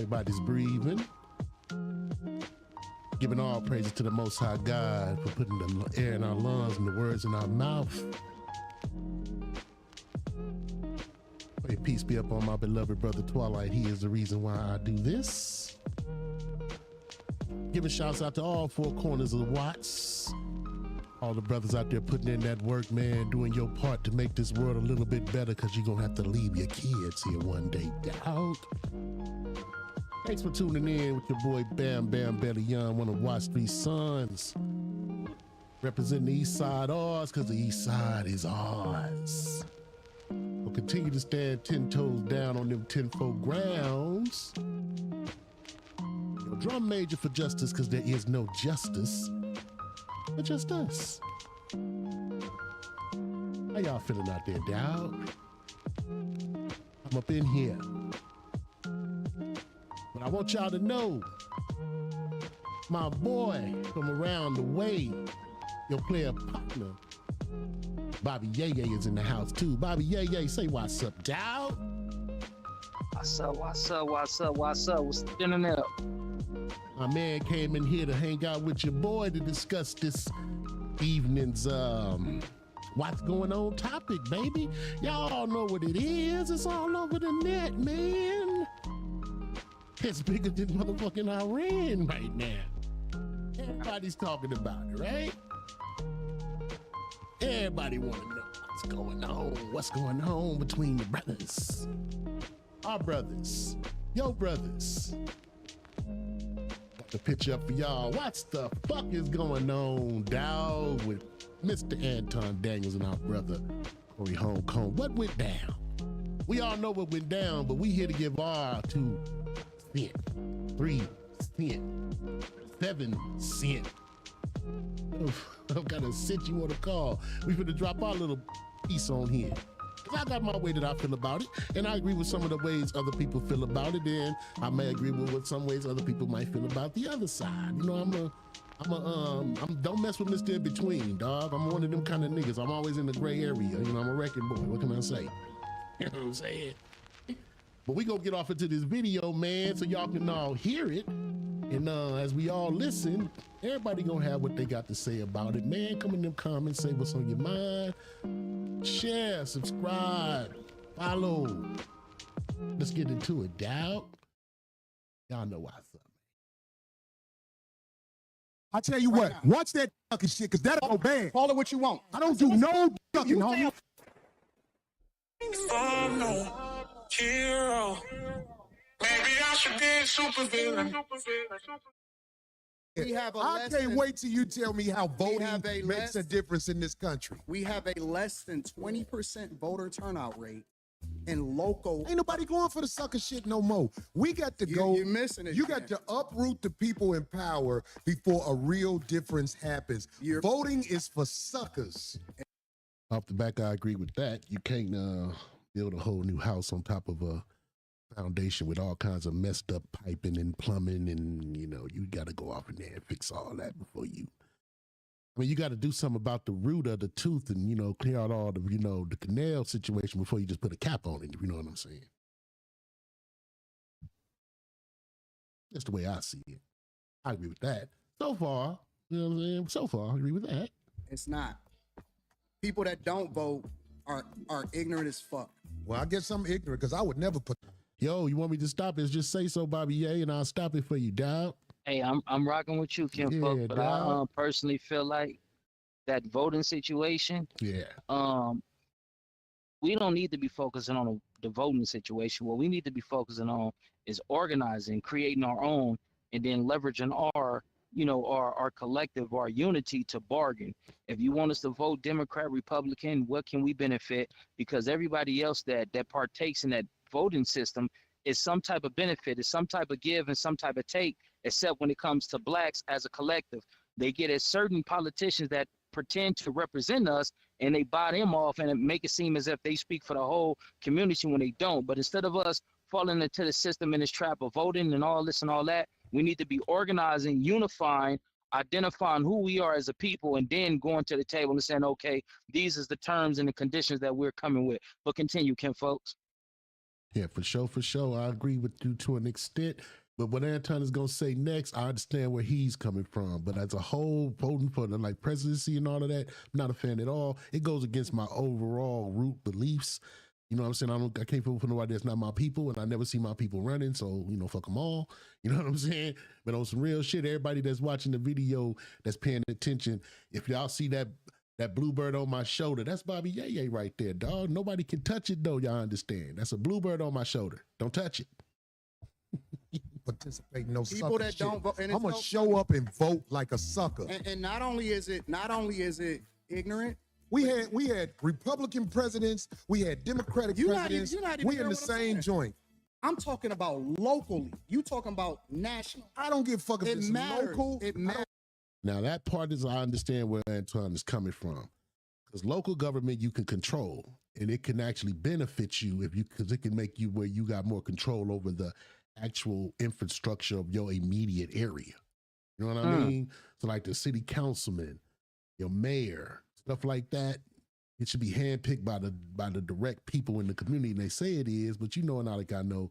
Everybody's breathing. Giving all praises to the Most High God for putting the air in our lungs and the words in our mouth. May peace be upon my beloved brother Twilight. He is the reason why I do this. Giving shouts out to all four corners of the Watts. All the brothers out there putting in that work, man, doing your part to make this world a little bit better, because you're going to have to leave your kids here one day. Doubt. Thanks for tuning in with your boy Bam Bam Belly Young, one of Watts' three sons. Representing the East Side ours, because the East Side is ours. We'll continue to stand 10 toes down on them 10-fold grounds. Drum major for justice, because there is no justice, but just us. How y'all feeling out there, dawg? I'm up in here. But I want y'all to know, my boy from around the way, your player partner, Bobby Yeye is in the house too. Bobby Yeye, say what's up, dawg? What's up, what's up, what's up, what's up? What's standing up? My man came in here to hang out with your boy to discuss this evening's what's going on topic, baby. Y'all all know what it is. It's all over the net, man. It's bigger than motherfucking Iran right now. Everybody's talking about it, right? Everybody want to know what's going on. What's going on between the brothers? Our brothers. Your brothers. The picture up for y'all. What the fuck is going on, dawg, with Mr. Anton Daniels and our brother Corey Homecomb? What went down? We all know what went down, but we here to give our 2 cents, 3 cents, 7 cents. What kind of cent you want to call? We finna drop our little piece on here. I got my way that I feel about it, and I agree with some of the ways other people feel about it, and I may agree with what some ways other people might feel about the other side. You know, don't mess with Mr. In Between, dog. I'm one of them kind of niggas. I'm always in the gray area. You know, I'm a wrecking boy. What can I say? You know what I'm saying? But we gonna get off into this video, man, so y'all can all hear it. And as we all listen, everybody gonna have what they got to say about it, man. Come in them comments, say what's on your mind. Share, subscribe, follow. Let's get into it, dawg. Y'all know what's up. I tell you what, watch that fucking shit, because that'll go bad. Call it what you want. I don't do no fucking, homie. I'm no hero. Maybe I should be a supervillain. We have I can't wait till you tell me how voting makes a difference in this country. We have a less than 20% voter turnout rate in local. Ain't nobody going for the sucker shit no more. We got to go. You're missing it. You got to uproot the people in power before a real difference happens. Voting is for suckers. Off the back, I agree with that. You can't build a whole new house on top of a foundation with all kinds of messed up piping and plumbing, and you know, you got to go off in there and fix all that before you. I mean, you got to do something about the root of the tooth and, you know, clear out all the, you know, the canal situation before you just put a cap on it, if you know what I'm saying. That's the way I see it. I agree with that. So far, you know what I'm saying? So far, I agree with that. It's not. People that don't vote are ignorant as fuck. Well, I guess I'm ignorant, because I would never put. Yo, you want me to stop it? Just say so, Bobby Ye, and I'll stop it for you, dawg. Hey, I'm rocking with you, Kim, Yeah, but dog. I personally feel like that voting situation. Yeah. We don't need to be focusing on the voting situation. What we need to be focusing on is organizing, creating our own, and then leveraging our, you know, our collective, our unity to bargain. If you want us to vote Democrat, Republican, what can we benefit? Because everybody else that partakes in that voting system is some type of benefit, is some type of give and some type of take, except when it comes to blacks as a collective. They get at certain politicians that pretend to represent us, and they buy them off and make it seem as if they speak for the whole community when they don't. But instead of us falling into the system in this trap of voting and all this and all that, we need to be organizing, unifying, identifying who we are as a people, and then going to the table and saying, okay, these is the terms and the conditions that we're coming with. But continue, Kim, folks. Yeah, for sure. I agree with you to an extent. But what Anton is gonna say next, I understand where he's coming from. But as a whole, voting for the like presidency and all of that, I'm not a fan at all. It goes against my overall root beliefs. You know what I'm saying? I can't vote for nobody that's not my people, and I never see my people running. So fuck them all. You know what I'm saying? But on some real shit, everybody that's watching the video that's paying attention, if y'all see that bluebird on my shoulder, that's Bobby Yay right there, dog. Nobody can touch it though. Y'all understand? That's a bluebird on my shoulder. Don't touch it. Participate in no People sucker that shit. don't vote, and I'm it's gonna so show funny. up and vote like a sucker. And not only is it ignorant. We had Republican presidents, we had Democratic presidents. you're not even we in hearing the what I'm same saying. joint. I'm talking about locally. You talking about national. I don't give a fuck if It it's matters. local. It matters. Now that part is I understand where Antoine is coming from, because local government you can control, and it can actually benefit you because it can make you where you got more control over the actual infrastructure of your immediate area. You know what I mean? So like the city councilman, your mayor, stuff like that. It should be handpicked by the direct people in the community, and they say it is, but not like I know.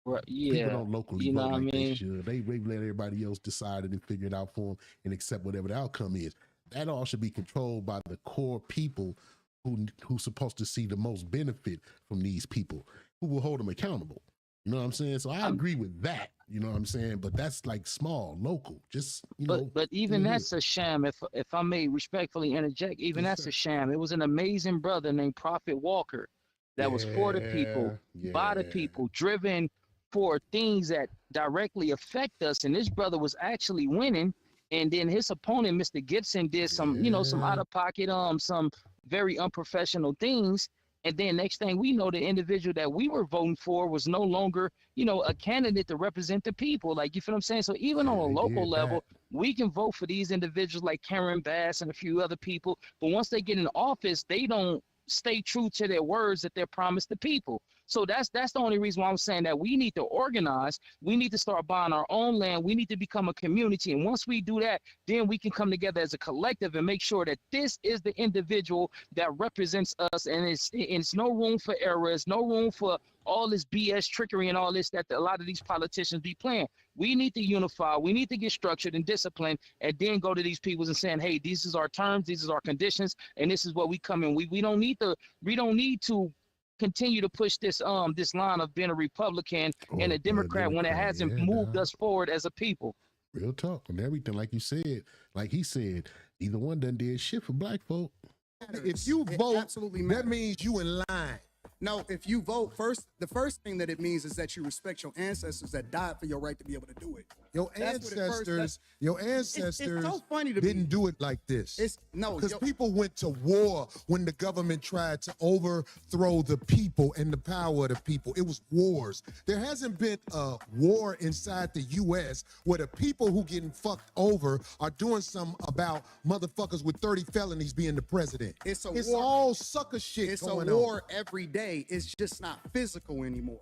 Right, People yeah. don't locally You know vote what I like they mean? should. They let everybody else decide it and figure it out for them and accept whatever the outcome is. That all should be controlled by the core people who's supposed to see the most benefit from these people, who will hold them accountable. You know what I'm saying? So I agree with that. You know what I'm saying? But that's like small, local. Just But even that's a sham. If I may respectfully interject, even Yes, that's sir. a sham. It was an amazing brother named Prophet Walker that was for the people, by the people, driven for things that directly affect us. And this brother was actually winning. And then his opponent, Mr. Gibson, did some, some out of pocket, some very unprofessional things. And then next thing we know, the individual that we were voting for was no longer, a candidate to represent the people. Like, you feel what I'm saying? So even on a they local did level, that. we can vote for these individuals like Karen Bass and a few other people. But once they get in office, they don't stay true to their words that they're promised the people. So that's the only reason why I'm saying that we need to organize. We need to start buying our own land. We need to become a community. And once we do that, then we can come together as a collective and make sure that this is the individual that represents us. And it's no room for error. It's no room for all this BS trickery and all this that a lot of these politicians be playing. We need to unify. We need to get structured and disciplined, and then go to these people and saying, hey, these is our terms, these is our conditions, and this is what we come in. We don't need to continue to push this line of being a Republican and a Democrat when it hasn't moved us forward as a people. Real talk and everything, like you said, like he said, either one done did shit for black folk. If you It vote, absolutely that matters. means you in line. No, if you vote first, the first thing that it means is that you respect your ancestors that died for your right to be able to do it. Your That's what it first- ancestors It's so funny to me. didn't do it like this. It's no, Because yo- people went to war when the government tried to overthrow the people and the power of the people. It was wars. There hasn't been a war inside the U.S. where the people who getting fucked over are doing something about motherfuckers with 30 felonies being the president. It's a It's war. all sucker shit It's a going war on. every day. It's just not physical anymore.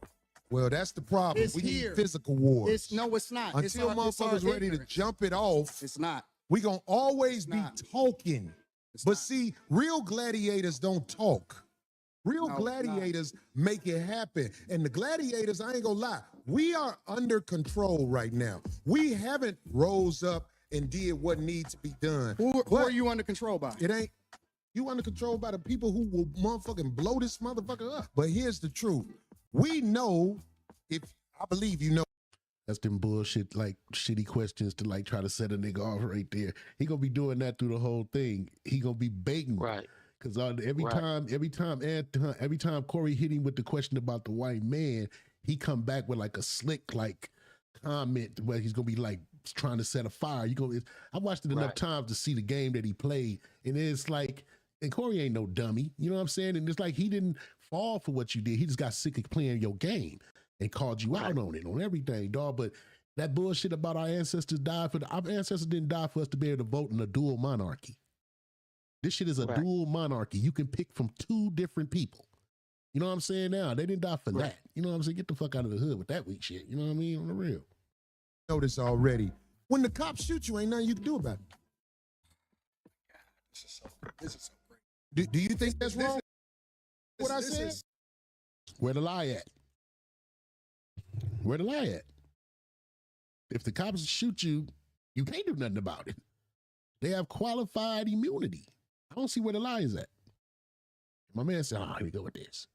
Well, that's the problem. It's We here. need physical wars. It's not. It's Until our motherfuckers ready to ignorance. jump it off, It's not. we gonna always be not. talking. It's But not. see, real gladiators don't talk. Real No, gladiators make it happen. And the gladiators, I ain't gonna lie, we are under control right now. We haven't rose up and did what needs to be done. Who But are you under control by? it ain't, you under control by the people who will motherfucking blow this motherfucker up. But here's the truth. We know, I believe you know. That's them bullshit, like shitty questions to like try to set a nigga off right there. He gonna be doing that through the whole thing. He gonna be baiting, Right. Because every Right. time Corey hit him with the question about the white man, he come back with like a slick like comment where he's gonna be like trying to set a fire. I watched it enough Right. times to see the game that he played, and it's like, and Corey ain't no dummy, you know what I'm saying? And it's like he didn't fall for what you did. He just got sick of playing your game and called you out on it, on everything, dog. But that bullshit about our ancestors our ancestors didn't die for us to be able to vote in a dual monarchy. This shit is a Right. dual monarchy. You can pick from two different people. You know what I'm saying now? They didn't die for Right. that. You know what I'm saying? Get the fuck out of the hood with that weak shit. You know what I mean? On the real. Know this already. When the cops shoot you, ain't nothing you can do about it. This is so great. Do you think that's wrong? What I This said? is- Where the lie at? Where the lie at? If the cops shoot you, you can't do nothing about it. They have qualified immunity. I don't see where the lie is at. My man said, oh, here we go with this.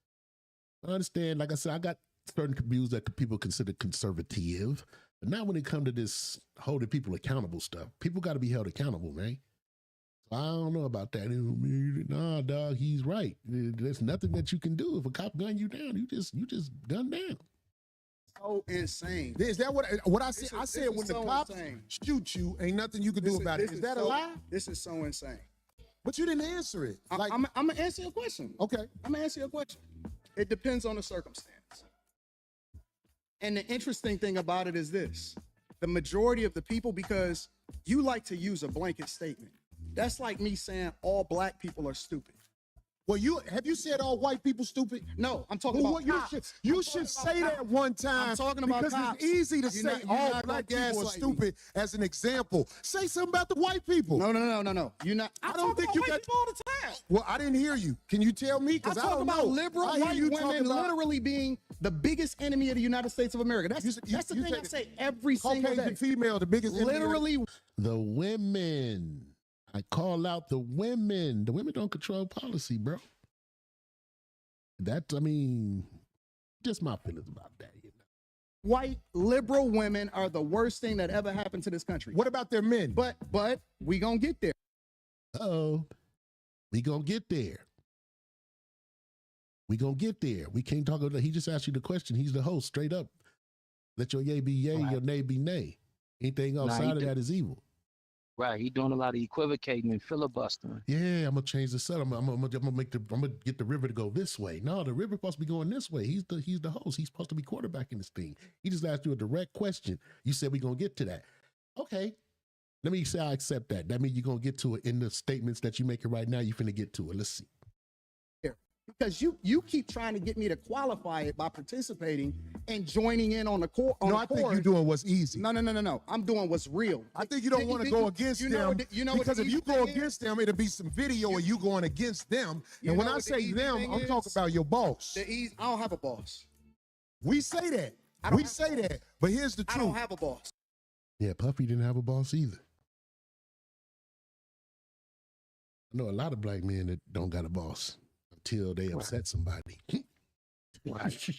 I understand, like I said, I got certain views that people consider conservative, but not when it comes to this holding people accountable stuff. People got to be held accountable, man. So I don't know about that. Nah, dog, he's right. There's nothing that you can do. If a cop gun you down, you just gun down. So insane. Is that what I said? I said when the cops shoot you, ain't nothing you can do about it. Is that a lie? This is so insane. But you didn't answer it. Like, I'm gonna answer your question. Okay. I'm gonna answer your question. It depends on the circumstance. And the interesting thing about it is this: the majority of the people, because you like to use a blanket statement. That's like me saying all black people are stupid. Well, have you said all white people stupid? No, I'm talking about cops. You should say that one time. I'm talking about because cops. it's easy to say all black people are stupid as an example. Say something about the white people. No. You're not. I don't think you got all the time. Well, I didn't hear you. Can you tell me? Because I don't know. Liberal white women literally being the biggest enemy of the United States of America. That's the thing I say every single day. Caucasian female, the biggest literally enemy. The women. I call out the women. The women don't control policy, bro. Just my feelings about that. You know? White liberal women are the worst thing that ever happened to this country. What about their men? But we gonna get there. Uh-oh. We gonna get there. We gonna get there. We can't talk about that. He just asked you the question. He's the host, straight up. Let your yay be yay, your nay be nay. Anything outside of that is evil. Right, he doing a lot of equivocating and filibustering. Yeah, I'm gonna change the set. I'm gonna get the river to go this way. No, the river supposed to be going this way. He's the host. He's supposed to be quarterbacking this thing. He just asked you a direct question. You said we're gonna get to that. Okay, let me say I accept that. That means you're gonna get to it in the statements that you making right now. You finna get to it. Let's see. Because you keep trying to get me to qualify it by participating and joining in on the core. I think you're doing what's easy. No. I'm doing what's real. I think you don't want to go against them. Because if you go against them, it'll be some video of you going against them. And when I say them, I'm talking about your boss. I don't have a boss. We say that. We say that. But here's the truth. I don't have a boss. Yeah, Puffy didn't have a boss either. I know a lot of black men that don't got a boss until they upset somebody. Right.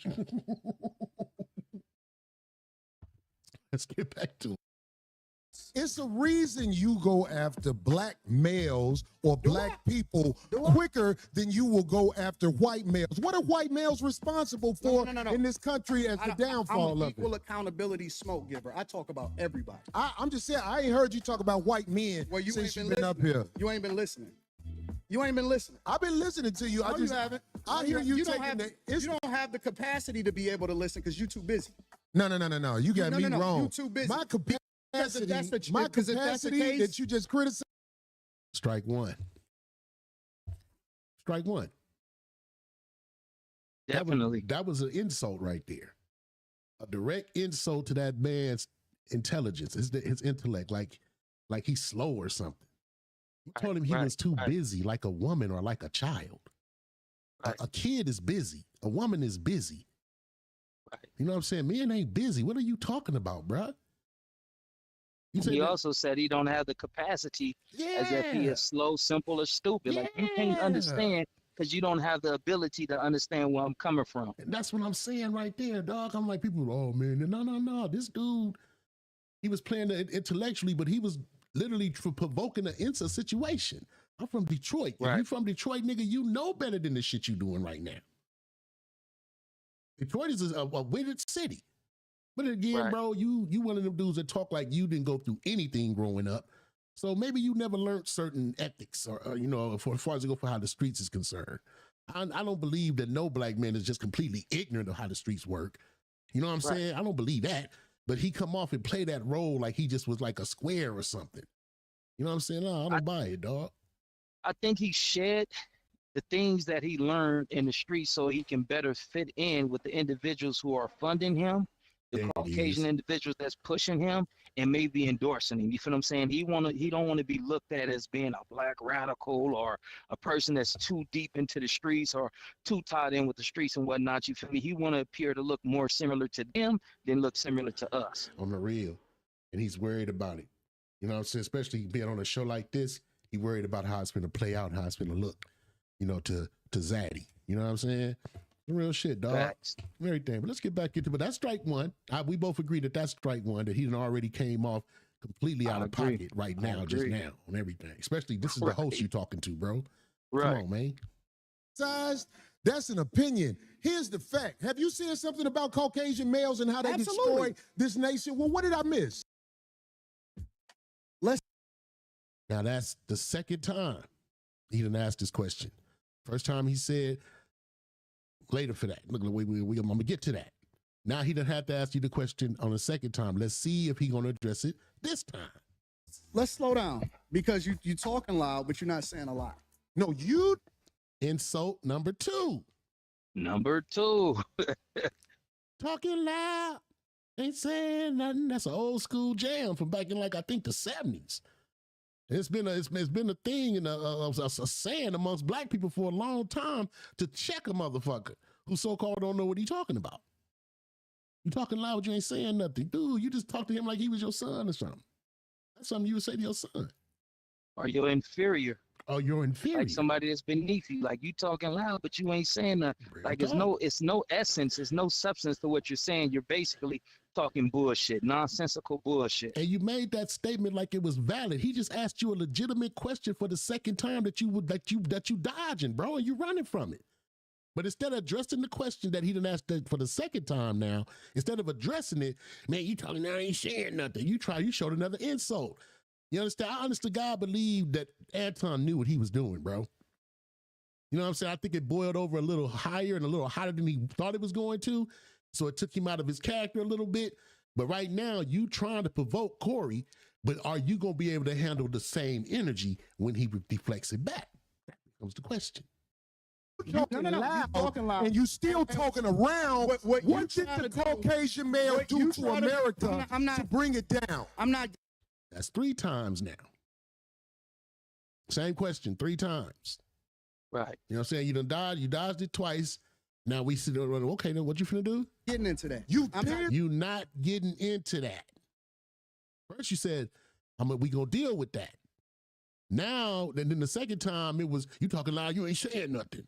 Let's get back to it. It's a reason you go after black males or black people quicker than you will go after white males. What are white males responsible for in this country as the downfall of it? Equal accountability smoke giver. I talk about everybody. I'm just saying, I ain't heard you talk about white men since you've been up here. You ain't been listening. You ain't been listening. I've been listening to you. No, you haven't. I hear you taking you don't have the capacity to be able to listen because you're too busy. No. You got me wrong. You're too busy. My capacity that you just criticized. Strike one. Strike one. Definitely. That was an insult right there. A direct insult to that man's intelligence, his intellect, like he's slow or something. You told him he was too busy, like a woman or like a child. A kid is busy. A woman is busy. Right. You know what I'm saying? Men ain't busy. What are you talking about, bruh? He also said he don't have the capacity as if he is slow, simple, or stupid. Like you can't understand because you don't have the ability to understand where I'm coming from. And that's what I'm saying right there, dog. I'm like, people, oh man, no. This dude, he was playing it intellectually, but he was literally provoking a situation. I'm from Detroit. If you from Detroit, nigga, you know better than the shit you doing right now. Detroit is a weighted city. But again, bro, you one of them dudes that talk like you didn't go through anything growing up. So maybe you never learned certain ethics or you know, as far as how the streets is concerned. I don't believe that no black man is just completely ignorant of how the streets work. You know what I'm saying? I don't believe that. But he come off and play that role like he just was like a square or something. You know what I'm saying? No, I don't buy it, dog. I think he shed the things that he learned in the streets so he can better fit in with the individuals who are funding him the There it Caucasian is. individuals that's pushing him and maybe endorsing him. You feel what I'm saying? He don't want to be looked at as being a black radical or a person that's too deep into the streets or too tied in with the streets and whatnot. You feel me? He want to appear to look more similar to them than look similar to us. On the real. And he's worried about it. You know what I'm saying? Especially being on a show like this, he worried about how it's going to play out and how it's going to look, you know, to Zaddy. You know what I'm saying? Real shit, dog. Facts. Everything. But let's get back into it. That's strike one. We both agree that that's strike one, that he done already came off completely out I of agree. pocket right I now, just agree. now on everything. Especially this is the host Right. you talking to, bro. Right. Come on, man. Size, that's an opinion. Here's the fact. Have you seen something about Caucasian males and how they Absolutely. destroy this nation? Well, what did I miss? Now that's the second time he done asked this question. First time he said, later for that. Look, I'm gonna get to that. Now he done had to ask you the question on the second time. Let's see if he gonna address it this time. Let's slow down because you talking loud, but you're not saying a lot. No, you Insult number 2. Number 2. Talking loud, ain't saying nothing. That's an old school jam from back in, like, I think the 70s. It's been a thing and a saying amongst black people for a long time to check a motherfucker who so-called don't know what he talking about. You talking loud, you ain't saying nothing. Dude, you just talk to him like he was your son or something. That's something you would say to your son. Or you're inferior. Oh, you're inferior. Like somebody that's beneath you. Like you talking loud, but you ain't saying nothing. Real Like talk. it's no essence, it's no substance to what you're saying. You're basically talking bullshit, nonsensical bullshit. And you made that statement like it was valid. He just asked you a legitimate question for the second time that you dodging, bro, and you running from it. But instead of addressing the question that he didn't ask for the second time now, instead of addressing it, man, you talking now, ain't saying nothing. You showed another insult. You understand? I honestly, God, believe that Anton knew what he was doing, bro. You know what I'm saying? I think it boiled over a little higher and a little hotter than he thought it was going to. So it took him out of his character a little bit. But right now, you trying to provoke Corey, but are you going to be able to handle the same energy when he deflects it back? That becomes the question. talking no, loud, you talking loud. and you still talking around. What you What did trying the to do- Caucasian male what do you to trying to- America I'm not- to bring it down? I'm not. That's 3 times now. Same question, 3 times. Right. You know what I'm saying? You dodged it twice. Now we sit there, okay, then what you finna do? Getting into that. I'm not- You not getting into that. First you said, we gonna deal with that. Now, then the second time it was, you talking loud, you ain't saying nothing.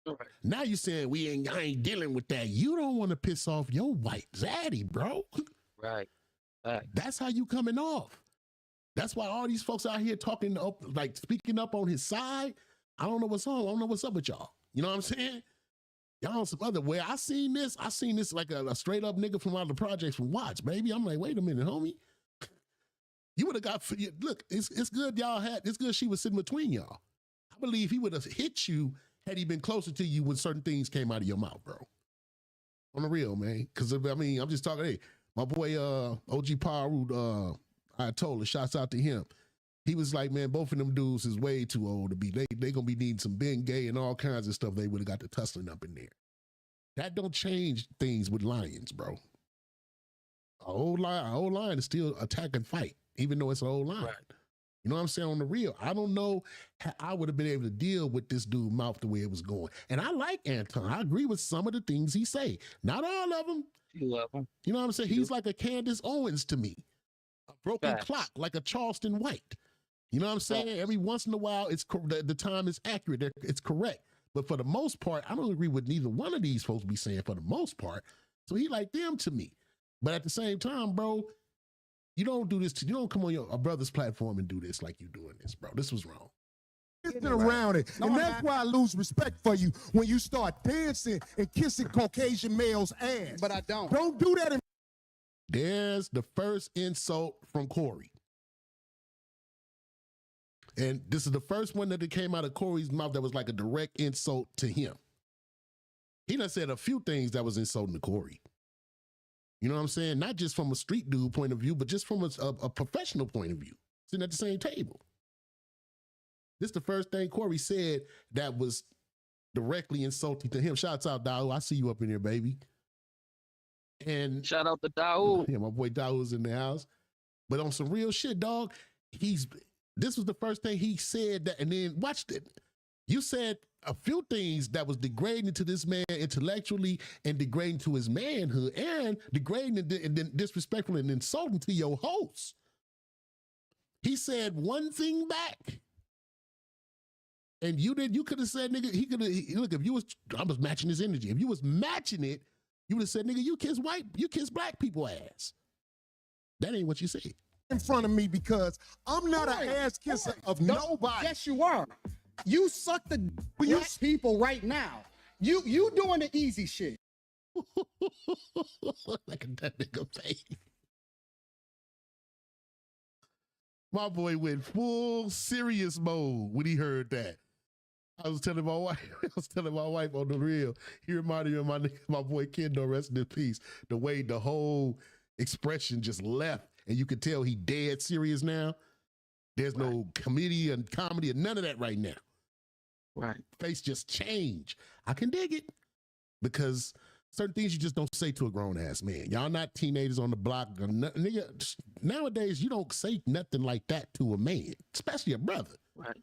Right. Now you saying I ain't dealing with that. You don't want to piss off your white zaddy, bro. Right. Right. That's how you coming off. That's why all these folks out here talking up, like speaking up on his side. I don't know what's on. I don't know what's up with y'all. You know what I'm saying? Y'all on some other way. I seen this like a straight up nigga from out of the projects from Watch, baby. I'm like, wait a minute, homie. You would have got, look, it's good it's good she was sitting between y'all. I believe he would have hit you had he been closer to you when certain things came out of your mouth, bro. On the real, man. Because, I mean, I'm just talking, hey, my boy OG Paru, I told her, shouts out to him. He was like, man, both of them dudes is way too old to be. They going to be needing some Ben Gay and all kinds of stuff. They would have got the tussling up in there. That don't change things with lions, bro. A old lion is still attack and fight, even though it's an old lion. Right. You know what I'm saying? On the real, I don't know how I would have been able to deal with this dude mouth the way it was going. And I like Anton. I agree with some of the things he say. Not all of them. Few of them. You know what I'm saying? He's like a Candace Owens to me. A broken Facts. clock, like a Charleston White. You know what I'm saying? Facts. Every once in a while, the time is accurate. It's correct. But for the most part, I don't agree with neither one of these folks be saying for the most part. So he like them to me. But at the same time, bro, you don't do this. You don't come on a brother's platform and do this like you doing this, bro. This was wrong. Dancing around it. No, And I'm that's not. why I lose respect for you when you start dancing and kissing Caucasian males' ass. But I don't. Don't do that in There's the first insult from Corey. And this is the first one that came out of Corey's mouth that was like a direct insult to him. He done said a few things that was insulting to Corey. You know what I'm saying? Not just from a street dude point of view, but just from a professional point of view, sitting at the same table. This is the first thing Corey said that was directly insulting to him. Shouts out, Dao. I see you up in here, baby. And Shout out to Daoud. yeah, my boy Daoud's in the house. But on some real shit, dog, this was the first thing he said that, and then watched it. You said a few things that was degrading to this man intellectually and degrading to his manhood and degrading and then disrespectful and insulting to your host. He said one thing back. And you could have said, nigga, look, if you was, I was matching his energy. If you was matching it, you would have said, nigga, you kiss black people ass. That ain't what you said. In front of me because I'm not an ass kisser of nobody. Yes, you are. You suck the black people right now. You doing the easy shit. Like that nigga face. My boy went full serious mode when he heard that. I was telling my wife on the real. He reminded me of my boy Kendo, rest in peace. The way the whole expression just left, and you could tell he dead serious now. There's no comedy and none of that right now. Right. Face just changed. I can dig it because certain things you just don't say to a grown ass man. Y'all not teenagers on the block. Nigga, nowadays you don't say nothing like that to a man, especially a brother. Right.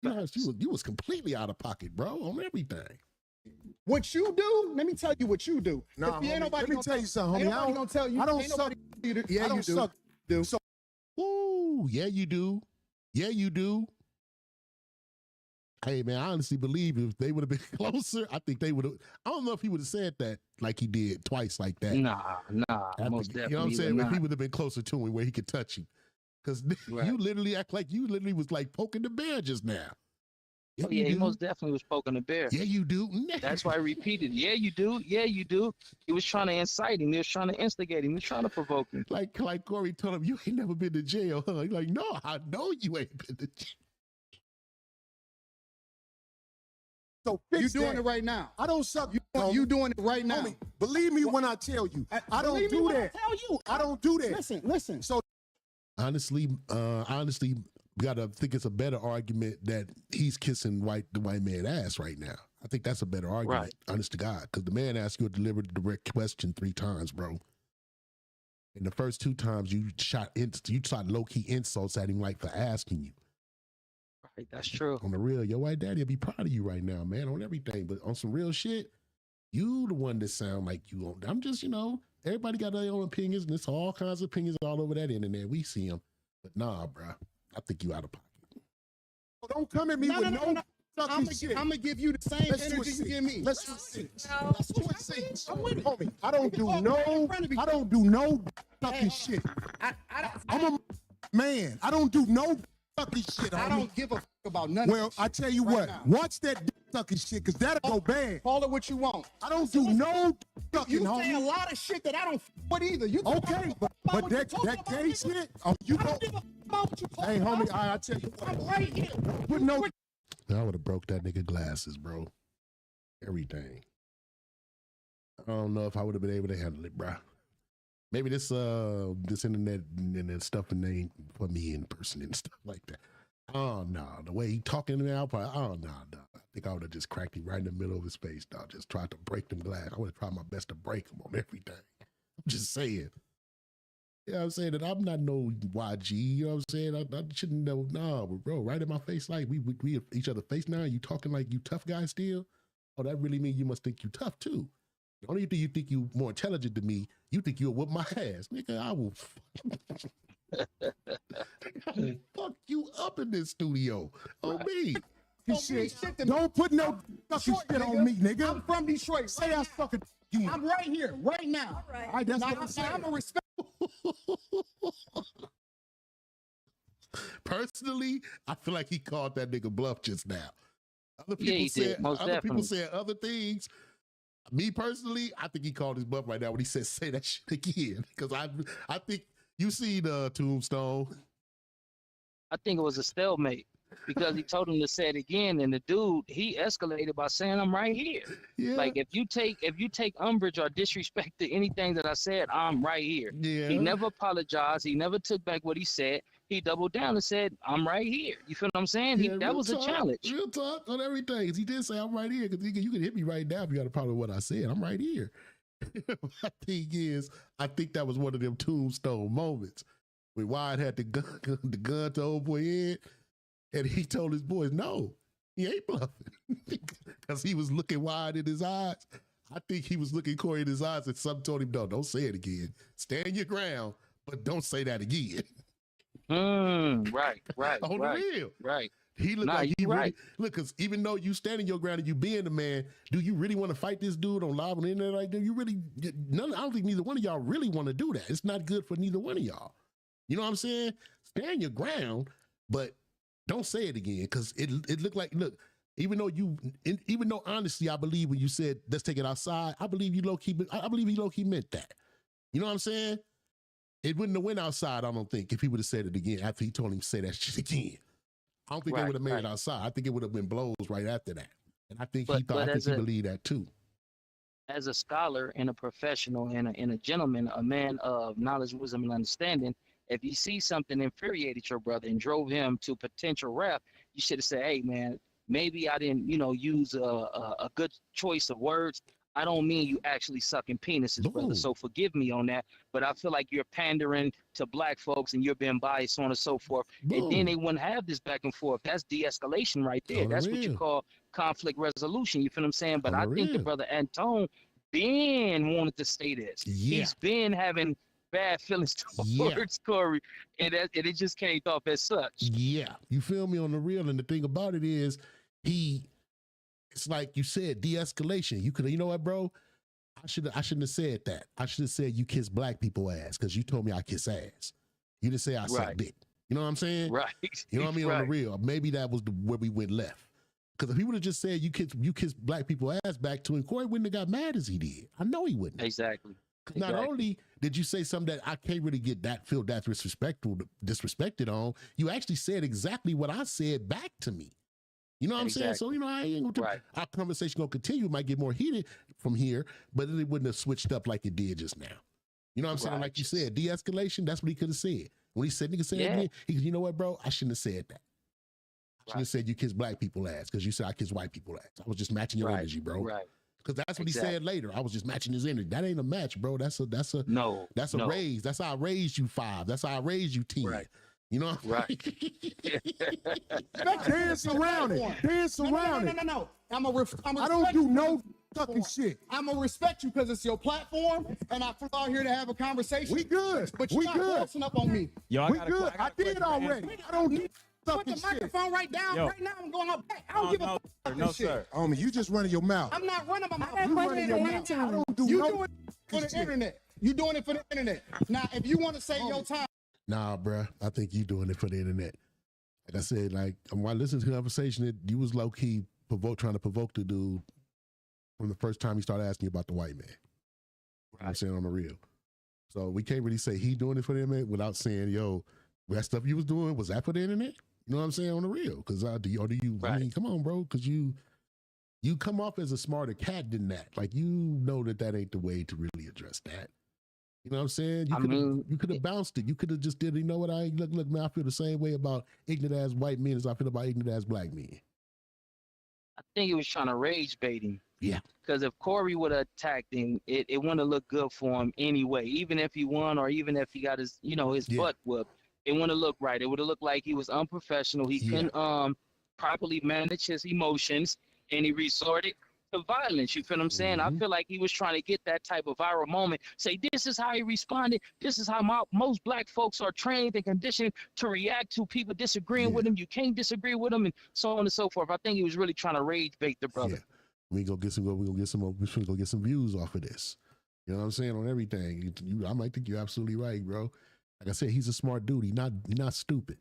You know, you was completely out of pocket, bro, on everything. What you do? Let me tell you what you do. Nah, homie, let me tell you something, homie. I don't tell you. I don't suck. Yeah, I don't suck. Dude. So, ooh, yeah, you do. Yeah, you do. Hey, man, I honestly believe if they would have been closer, I think they would have. I don't know if he would have said that like he did twice like that. Nah, most definitely. You know what I'm saying? If he would have been closer to him where he could touch him. Because you literally act like you literally was like poking the bear just now. Oh, yeah, he most definitely was poking the bear. Yeah, you do. That's why I repeated. Yeah, you do. Yeah, you do. He was trying to incite him. He was trying to instigate him. He was trying to provoke him. Like Corey told him, you ain't never been to jail, huh? He's like, no, I know you ain't been to jail. So you doing it right now. I don't suck. You doing it right now. Homie, believe me when I tell you. I don't do that. I don't do that. Listen. So honestly, gotta think it's a better argument that he's kissing the white man ass right now. I think that's a better argument, right. Honest to God, because the man asked you a deliberate direct question 3 times, bro. And the first 2 times you shot low-key insults at him like for asking you. Right, that's true. On the real, your white daddy will be proud of you right now, man, on everything. But on some real shit, you the one that sound like you on. I'm just, everybody got their own opinions, and there's all kinds of opinions all over that internet. We see them. But nah, bro, I think you out of pocket. Don't come at me with no fucking shit. I'm gonna give you the same energy you give me. Let's switch seats. Homie, I don't do no fucking shit. I'm a man. I don't do no fucking shit. I don't give a fuck about nothing. Well, I tell you what, watch that sucking shit, because that'll go bad. Call it what you want. I don't do no fucking, homie. You say a lot of shit that I don't fuck with either. You okay, but that gay shit, you don't give a fuck about what you talking about. Hey, homie, I tell you what. I'm right here. Put no. I would have broke that nigga glasses, bro. Everything. I don't know if I would have been able to handle it, bro. Maybe this internet and then stuff and ain't for me in person and stuff like that. Oh no, the way he talking now, no. I think I would have just cracked him right in the middle of his face, dog. Just tried to break them glass. I would have tried my best to break him on everything. I'm just saying. You know what I'm saying? That I'm not no YG, you know what I'm saying? I shouldn't know, nah, bro, right in my face, like we each other face now, you talking like you tough guy still? Oh, that really means you must think you tough too. The only thing you think you more intelligent than me, you think you'll whoop my ass. Nigga, I will fuck you up in this studio. On me. Don't put no fucking shit on me, nigga. I'm from Detroit. Say I fucking you. I'm right here, right now. All right, that's what I'm saying. I'm a respect. Personally, I feel like he called that nigga bluff just now. Other people said other things. Me personally, I think he called his bluff right now when he said say that shit again. Because I think you see the Tombstone. I think it was a stalemate because he told him to say it again, and the dude, he escalated by saying, I'm right here. Yeah. Like if you take umbrage or disrespect to anything that I said, I'm right here. Yeah. He never apologized. He never took back what he said. He doubled down and said, I'm right here. You feel what I'm saying? Yeah, that was a challenge. Real talk on everything. He did say, I'm right here, because you can hit me right now if you got a problem with what I said. I'm right here. My thing is, I think that was one of them tombstone moments when Wyatt had the gun to old boy head, and he told his boys, no, he ain't bluffing. Because he was looking Wyatt in his eyes. I think he was looking Corey in his eyes, and something told him, no, don't say it again. Stand your ground, but don't say that again. Right. On right, the real. Right. He looked like you he really, right. look, because even though you standing your ground and you being the man, do you really want to fight this dude on live on the internet? Like, do you really, I don't think neither one of y'all really want to do that. It's not good for neither one of y'all. You know what I'm saying? Stand your ground, but don't say it again, because it looked like, look, even though honestly, I believe when you said, let's take it outside, I believe you low-key meant that. You know what I'm saying? It wouldn't have went outside, I don't think, if he would have said it again after he told him to say that shit again. I don't think they would have made it outside. I think it would have been blows right after that. And I think he believed that too. As a scholar and a professional and a gentleman, a man of knowledge, wisdom, and understanding, if you see something infuriated your brother and drove him to potential rap, you should have said, hey, man, maybe I didn't, use a good choice of words. I don't mean you actually sucking penises, brother. So forgive me on that. But I feel like you're pandering to black folks and you're being biased, so on and so forth. Boom. And then they wouldn't have this back and forth. That's de-escalation right there. That's what you call conflict resolution. You feel what I'm saying? But I think the brother Anton wanted to say this. Yeah. He's been having bad feelings towards Corey, and it just came off as such. Yeah. You feel me on the real? And the thing about it is, it's like you said, de-escalation. You know what, bro? I shouldn't have said that. I should have said you kiss black people ass, because you told me I kiss ass. You didn't say I suck dick. You know what I'm saying? Right. You know what I mean? On the real. Maybe that was where we went left. Because if he would have just said you kiss black people ass back to him, Corey wouldn't have got mad as he did. I know he wouldn't. Exactly. Not only did you say something that I can't really feel that disrespected on, you actually said exactly what I said back to me. You know what I'm saying? So, I ain't gonna our conversation gonna continue. It might get more heated from here, but it wouldn't have switched up like it did just now. You know what I'm saying? Like you said, de-escalation, that's what he could have said. When he said, nigga said it again, he goes, you know what, bro? I shouldn't have said that. I should have said you kiss black people ass, because you said I kiss white people ass. I was just matching your energy, bro. Right. Because that's what he said later. I was just matching his energy. That ain't a match, bro. That's a raise. That's how I raised you 5. That's how I raised you 10. Right. You know? Right. Dance around it. Dance around it. No. I don't do no fucking shit. I'm gonna respect you because it's your platform, and I flew out here to have a conversation. We good. But you're not crossing up on me. Yo, we good. I did already. I don't need put the microphone right down right now. I'm going up back. I don't give a fuck. No, sir. Homie, you just running your mouth. I'm not running my mouth. You running your mouth. I don't do you doing it for the internet. You doing it for the internet. Now, if you want to say your time. Nah, bruh. I think you doing it for the internet. Like I said, while listening to the conversation, you was low key trying to provoke the dude from the first time he started asking you about the white man. You know what I'm saying, on the real. So we can't really say he doing it for the internet without saying, yo, that stuff you was doing, was that for the internet? You know what I'm saying, on the real? Because I mean, come on, bro, because you come off as a smarter cat than that. Like, you know that ain't the way to really address that. You know what I'm saying? You could have bounced it. You could have just did, you know what, look, man, I feel the same way about ignorant ass white men as I feel about ignorant ass black men. I think he was trying to rage bait him. Yeah. Because if Corey would have attacked him, it wouldn't have looked good for him anyway. Even if he won, or even if he got his butt whooped, it wouldn't have looked right. It would have looked like he was unprofessional. He couldn't properly manage his emotions, and he resorted to violence. You feel what I'm saying? I feel like he was trying to get that type of viral moment. Say, this is how he responded. This is how most black folks are trained and conditioned to react to people disagreeing with him. You can't disagree with him, and so on and so forth. I think he was really trying to rage bait the brother. Yeah. We're gonna get some views off of this. You know what I'm saying? On everything. I might think you're absolutely right, bro. Like I said, he's a smart dude. He's not stupid.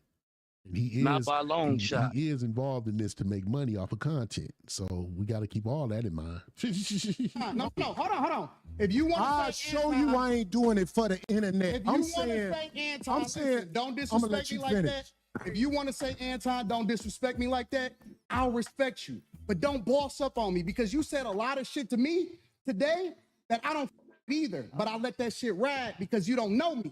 And he is not by a long shot. He is involved in this to make money off of content. So we got to keep all that in mind. No, hold on. If you want, I'll show you I ain't doing it for the internet. If you want to say Anton, don't disrespect me like that. If you want to say Anton, don't disrespect me like that, I'll respect you. But don't boss up on me, because you said a lot of shit to me today that I don't either. But I let that shit ride because you don't know me.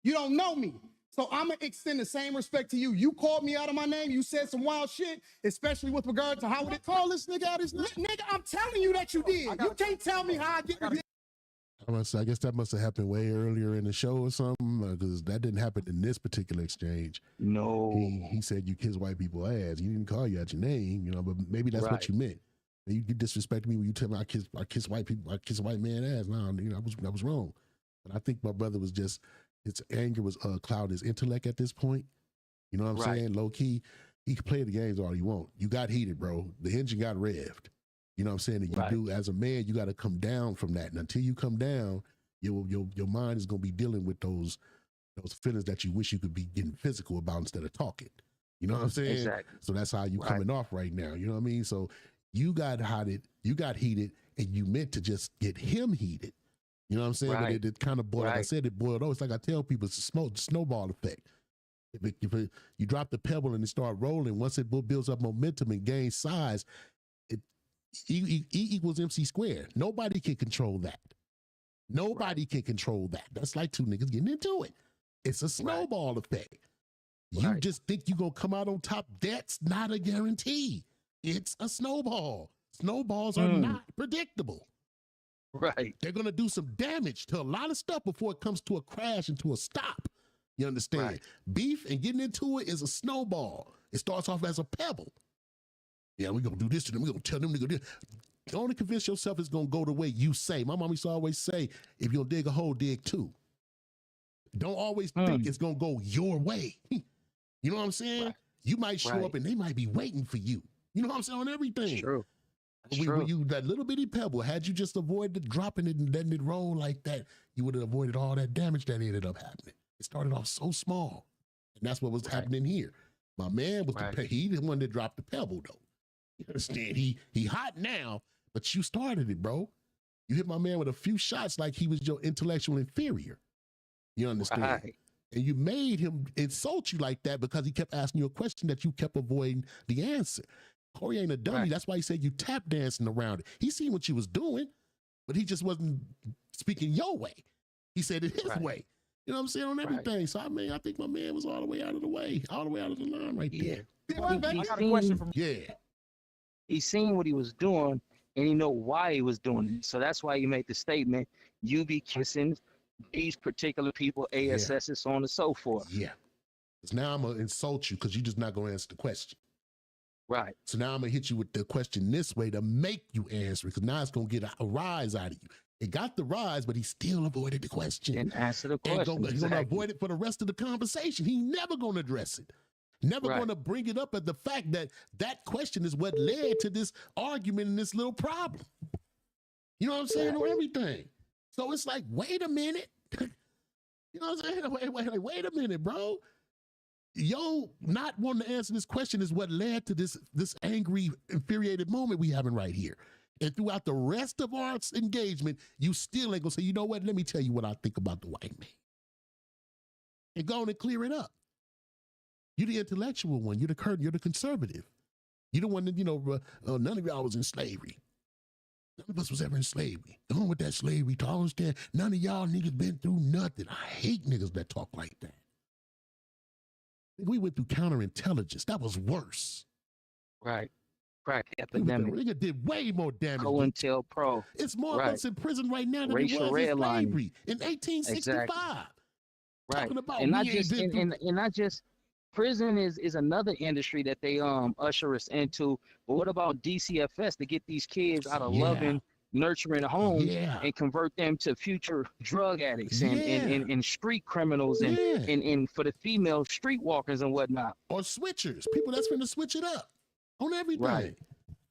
You don't know me. So I'm going to extend the same respect to you. You called me out of my name. You said some wild shit, especially with regard to how would it call this nigga out his name? Nigga, I'm telling you that you did. You can't tell me how I get I guess that must have happened way earlier in the show or something, because that didn't happen in this particular exchange. No. He said you kiss white people ass. He didn't call you out your name, you know, but maybe that's what you meant. You disrespect me when you tell me I kiss white people, I kiss a white man ass. No, you know, I was wrong. But I think my brother was just, his anger was clouding his intellect at this point. You know what I'm saying? Low key, he can play the games all he want. You got heated, bro. The engine got revved. You know what I'm saying? And you do, as a man, you got to come down from that. And until you come down, your mind is going to be dealing with those feelings that you wish you could be getting physical about instead of talking. You know what I'm saying? Exactly. So that's how you coming off right now. You know what I mean? So you got heated, and you meant to just get him heated. You know what I'm saying? But it kind of boiled, like I said, it boiled over. It's like I tell people, it's a snowball effect. If you drop the pebble and it start rolling, once it builds up momentum and gains size, E equals MC squared. Nobody can control that. Nobody can control that. That's like two niggas getting into it. It's a snowball effect. You just think you're going to come out on top. That's not a guarantee. It's a snowball. Snowballs are not predictable. Right. They're going to do some damage to a lot of stuff before it comes to a crash and to a stop. You understand? Beef and getting into it is a snowball. It starts off as a pebble. Yeah, we're going to do this to them. We're going to tell them to go do this. Don't convince yourself it's going to go the way you say. My mom used to always say, if you'll dig a hole, dig two. Don't always think it's going to go your way. You know what I'm saying? You might show up and they might be waiting for you. You know what I'm saying? On everything. That's true. When you, that little bitty pebble, had you just avoided dropping it and letting it roll like that, you would have avoided all that damage that ended up happening. It started off so small. And that's what was happening here. My man was he the one that dropped the pebble, though. You understand? He hot now, but you started it, bro. You hit my man with a few shots like he was your intellectual inferior. You understand? And you made him insult you like that because he kept asking you a question that you kept avoiding the answer. Corey ain't a dummy. That's why he said you tap dancing around it. He seen what you was doing, but he just wasn't speaking your way. He said it his way. You know what I'm saying? On everything. So I mean, I think my man was all the way out of the way, all the way out of the line right there. I got a question from He seen what he was doing and he know why he was doing it. So that's why you made the statement, you be kissing these particular people, ASSs, so on and so forth. Yeah. Because now I'm going to insult you because you're just not going to answer the question. Right. So now I'm going to hit you with the question this way to make you answer it, because now it's going to get a rise out of you. It got the rise, but he still avoided the question. And answer the question. He's going to avoid it for the rest of the conversation. He's never going to address it. Never going to bring it up as the fact that that question is what led to this argument and this little problem. You know what I'm saying? Or everything. So it's like, wait a minute. You know what I'm saying? Wait a minute, bro. Yo, not wanting to answer this question is what led to this angry, infuriated moment we having right here. And throughout the rest of our engagement, you still ain't gonna say, you know what, let me tell you what I think about the white man. And go on and clear it up. You're the intellectual one. You're the conservative. You're the one that, none of y'all was in slavery. None of us was ever in slavery. Going with that slavery to understand none of y'all niggas been through nothing. I hate niggas that talk like that. We went through counterintelligence. That was worse. Right. Crack epidemic. Nigga did way more damage. COINTELPRO. It's more of us in prison right now than it was in slavery in 1865. Exactly. Right. Talking about and not just prison is another industry that they usher us into. But what about DCFS to get these kids out of loving, nurturing homes and convert them to future drug addicts and street criminals and for the female streetwalkers and whatnot. Or switchers, people that's finna switch it up on everything.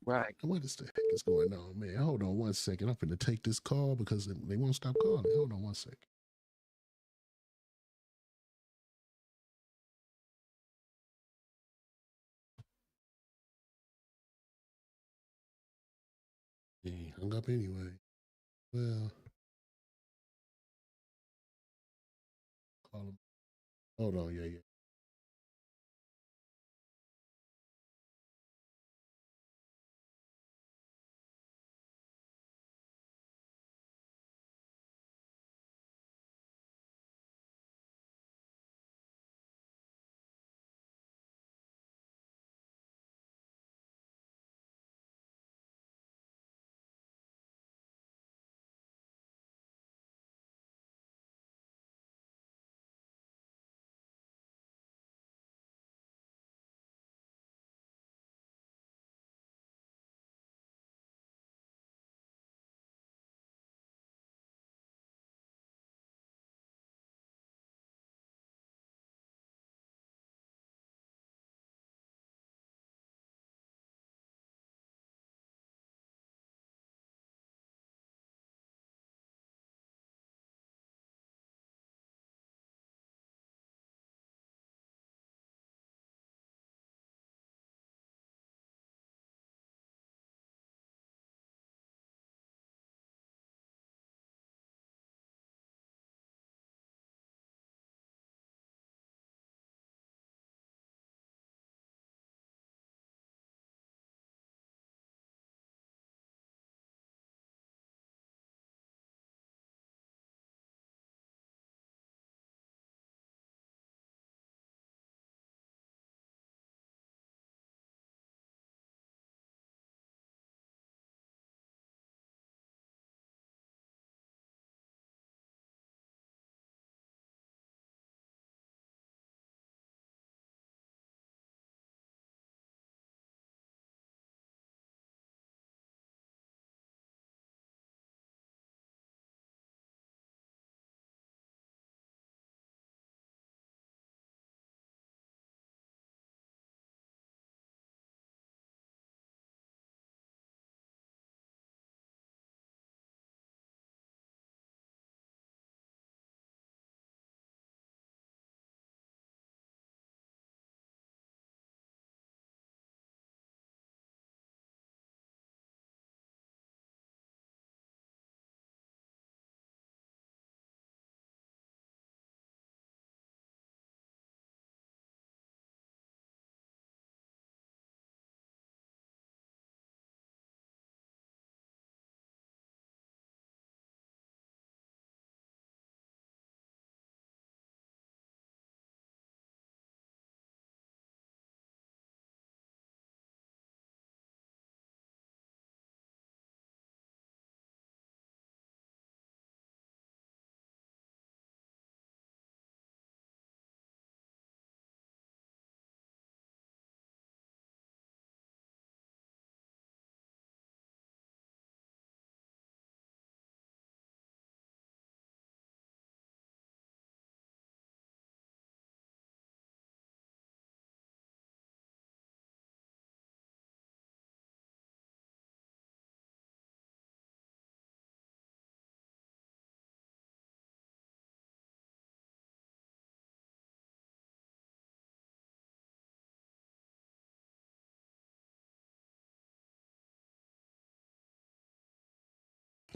Right. What the heck is going on, man? Hold on one second. I'm finna take this call because they won't stop calling. Hold on one second. He hung up anyway. Well, call him. Hold on, yeah.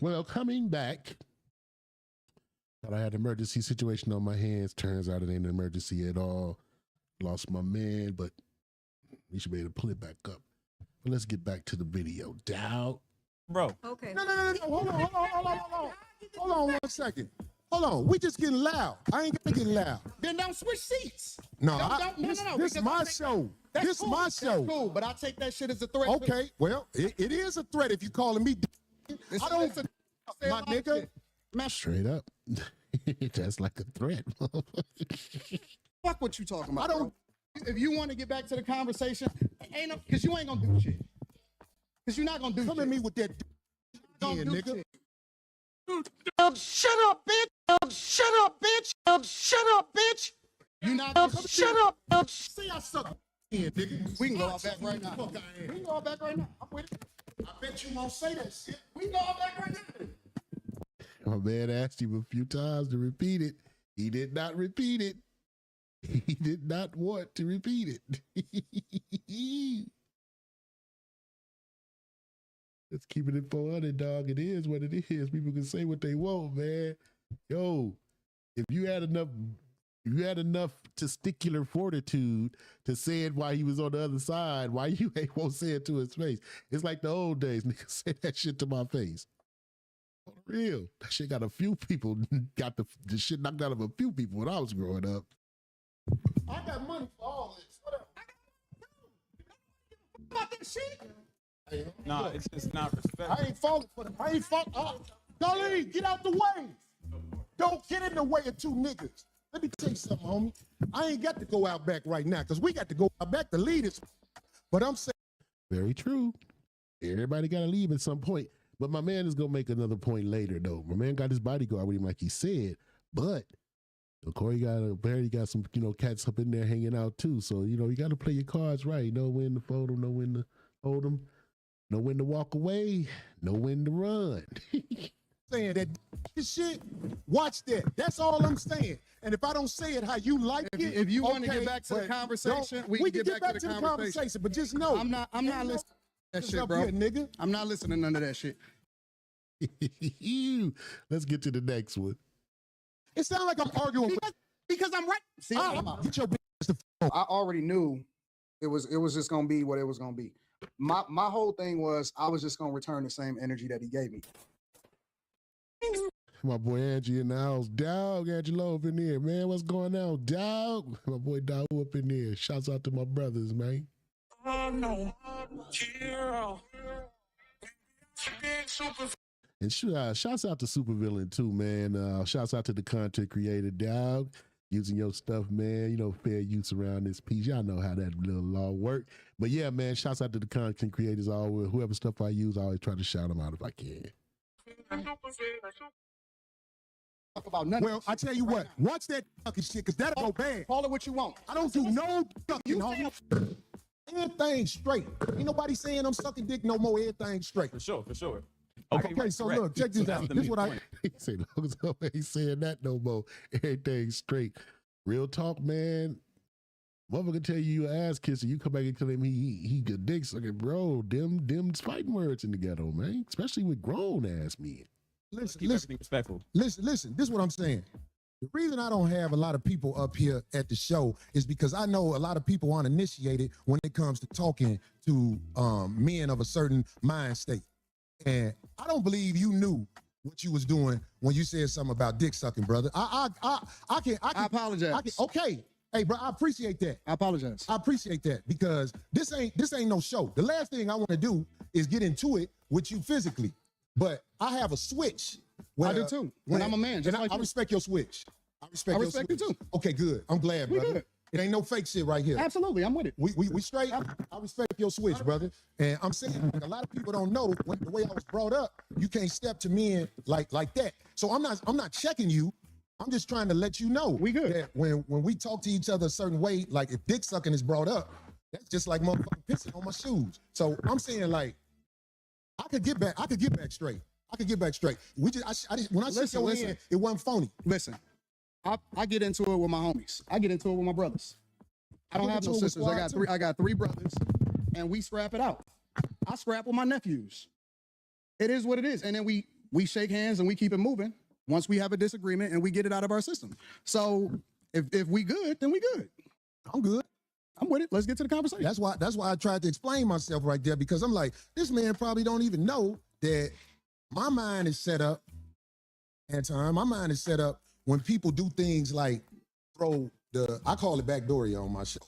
Well, coming back, thought I had an emergency situation on my hands. Turns out it ain't an emergency at all. Lost my man, but we should be able to pull it back up. But let's get back to the video. Doubt. Bro. Okay. No. Hold on 1 second. Hold on. We just getting loud. I ain't gonna get loud. Then don't switch seats. No, No. This my show. This cool. my show. That's cool, but I take that shit as a threat. Okay, well, it is a threat if you calling me. I don't, my nigga. Straight up. That's like a threat. Fuck what you talking about. I don't. Bro. If you want to get back to the conversation, ain't no, because you ain't gonna do shit. Because you're not gonna do Come shit. at me with that. Don't Yeah, do nigga. shit. Shut up, bitch! Shut up, bitch! Shut up, bitch! You not. Shut up! See, I suck. Yeah, nigga. We can go out back right now. Fuck I am. We can go out back right now. I'm with it. I bet you won't say that shit. We can go out back right now. My man asked him a few times to repeat it. He did not repeat it. He did not want to repeat it. Let's keep it 400, dog. It is what it is. People can say what they want, man. Yo, if you had enough testicular fortitude to say it while he was on the other side, why you ain't won't say it to his face? It's like the old days, nigga. Say that shit to my face. For real. That shit got a few people, got the shit knocked out of a few people when I was growing up. I got money for all this. What up? About that shit. Nah, it's just not respect. I ain't falling for them. I ain't falling. Darlene, get out the way. Don't get in the way of two niggas. Let me tell you something, homie. I ain't got to go out back right now because we got to go out back to lead us. But I'm saying. Very true. Everybody got to leave at some point. But my man is going to make another point later, though. My man got his bodyguard with him, like he said. But Corey got some, cats up in there hanging out, too. So, you got to play your cards right. Know when to fold them, know when to hold them. Know when to walk away, know when to run. Saying that this shit, watch that. That's all I'm saying. And if I don't say it how you like it, If you want to okay, get back to the but conversation, we can get back to the conversation. But just know, I'm not listening to that shit, bro. Here, nigga. I'm not listening to none of that shit. Let's get to the next one. It sounds like I'm arguing Because I'm right. See, get your bitch. I already knew it was just gonna be what it was gonna be. My whole thing was I was just gonna return the same energy that he gave me. My boy Angie in the house. Dog, Angelo up in there. Man, what's going on, dog? My boy Dog up in there. Shouts out to my brothers, man. And shouts out to Supervillain too, man. Shouts out to the content creator, dog. Using your stuff, man. Fair use around this piece. Y'all know how that little law work. But yeah, man, shouts out to the content creators. Always, whoever stuff I use, I always try to shout them out if I can. Talk about nothing. Well, I tell you what, watch that fucking shit, because that'll go bad. Call it what you want. I don't do no fucking homie. Everything straight. Ain't nobody saying I'm sucking dick no more. Everything straight. For sure. Okay, so correct. look, check this out. This is what I. He say, long as I ain't saying that no more, everything straight. Real talk, man. Motherfucker tell you ass kissing, you come back and tell him he good dick sucking, bro. Them fighting words in the ghetto, man. Especially with grown ass men. Keep everything respectful. Listen. This is what I'm saying. The reason I don't have a lot of people up here at the show is because I know a lot of people aren't initiated when it comes to talking to men of a certain mind state. And I don't believe you knew what you was doing when you said something about dick sucking, brother. I apologize. Okay. Hey, bro, I appreciate that. I apologize. I appreciate that because this ain't no show. The last thing I want to do is get into it with you physically. But I have a switch. I do too. When I'm a man, just like I you. respect your switch. I respect you too. Okay, good. I'm glad, We brother. good. It ain't no fake shit right here. Absolutely, I'm with it. We straight. I respect your switch, brother. And I'm saying a lot of people don't know the way I was brought up. You can't step to men like that. So I'm not checking you. I'm just trying to let you know We good. that when we talk to each other a certain way, like if dick sucking is brought up, that's just like motherfucking pissing on my shoes. So I'm saying like I could get back straight. We just when I said your hand, it wasn't phony. Listen, I get into it with my homies. I get into it with my brothers. I don't have no sisters. I got three brothers, and we scrap it out. I scrap with my nephews. It is what it is, and then we we shake hands and we keep it moving once we have a disagreement and we get it out of our system. So if we good, then we good. I'm good. I'm with it. Let's get to the conversation. That's why I tried to explain myself right there, because I'm like, this man probably don't even know that my mind is set up, Anton, my mind is set up when people do things like throw I call it backdooria on my show.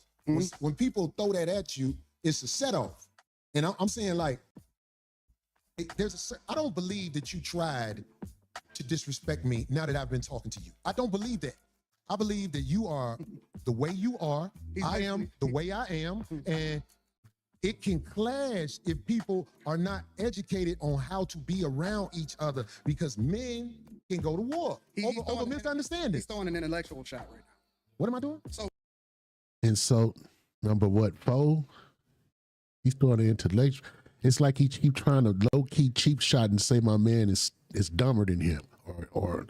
When people throw that at you, it's a set off. And I'm saying, like, I don't believe that you tried to disrespect me now that I've been talking to you. I don't believe that. I believe that you are the way you are. I am the way I am. And it can clash if people are not educated on how to be around each other, because men can go to war over misunderstanding. He's throwing an intellectual shot right now. What am I doing? Insult number what, 4? He's throwing an intellectual. It's like he keep trying to low-key cheap shot and say my man is dumber than him, or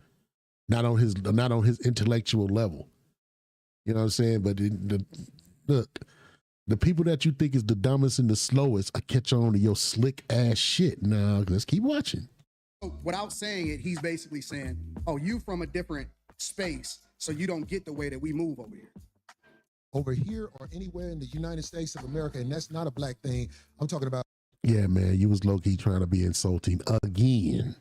not on his intellectual level. You know what I'm saying? But look, the people that you think is the dumbest and the slowest, I catch on to your slick ass shit. Now let's keep watching. Without saying it, he's basically saying, oh, you from a different space, so you don't get the way that we move over here. Over here or anywhere in the United States of America, and that's not a black thing. I'm talking about. Yeah, man, you was low-key trying to be insulting again.